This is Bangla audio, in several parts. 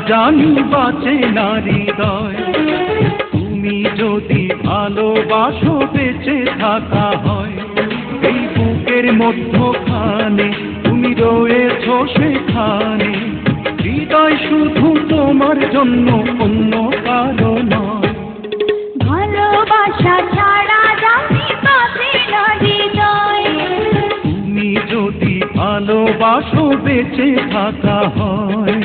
জানি বাঁচে না হৃদয়। তুমি যদি ভালোবাসো বেঁচে থাকা হয়, এই বুকের মধ্যখানে তুমি রয়েছো সেখানে। হৃদয় শুধু তোমার জন্য, অন্য কারো নয়। ভালোবাসা ছাড়া জানি বাঁচে না হৃদয়। তুমি যদি ভালোবাসো বেঁচে থাকা হয়।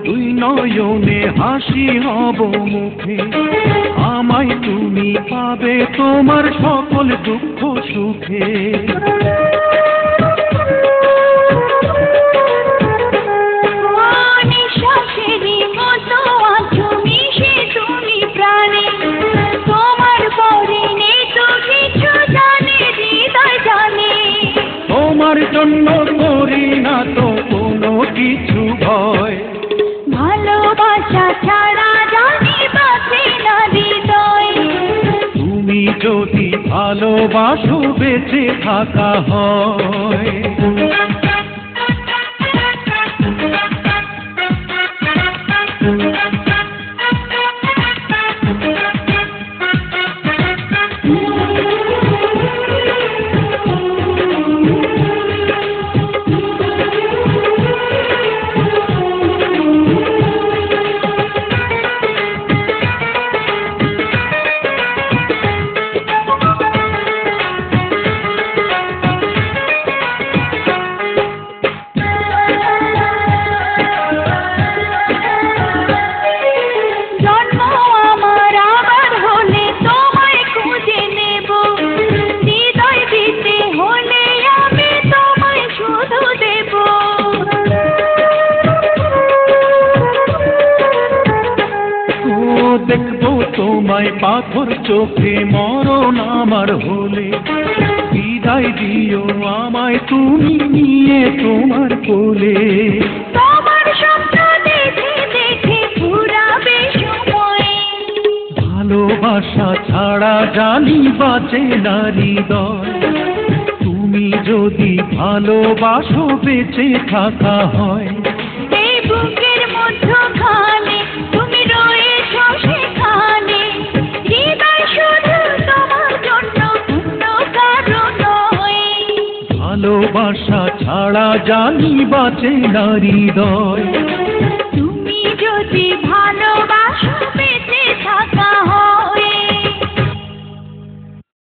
দুই নয়নে হাসি হব মুখে, আমায় তুমি পাবে তোমার সকল দুঃখ সুখে। নিঃশ্বাসেরই মতো আছো মিশে তুমি প্রাণে, তোমার পরে নেই তো কিছু জানে হৃদয় জানে। তোমার জন্য করি না তো কোনো কিছু ভয়। ভালোবাসা ছাড়া জানি বাঁচে না হৃদয়। তুমি যদি ভালোবাসো বেঁচে থাকা হয়। দেখবো তোমায় পাথর চোখে মরণ আমার হলে, বিদায় দিও আমায় তুমি নিয়ে তোমার কোলে। তোমার স্বপ্ন দেখে দেখে ফুরাবে সময়। ভালোবাসা ছাড়া জানি বাঁচে না হৃদয়। তুমি যদি ভালোবাসো বেঁচে থাকা হয়। এই বুকের মধ্যখানে তুমি রয়েছো সেখানে, হৃদয় শুধু তোমার জন্য, অন্য কারো নয়। ভালোবাসা ছাড়া জানি বাঁচে না হৃদয়। তুমি যদি ভালো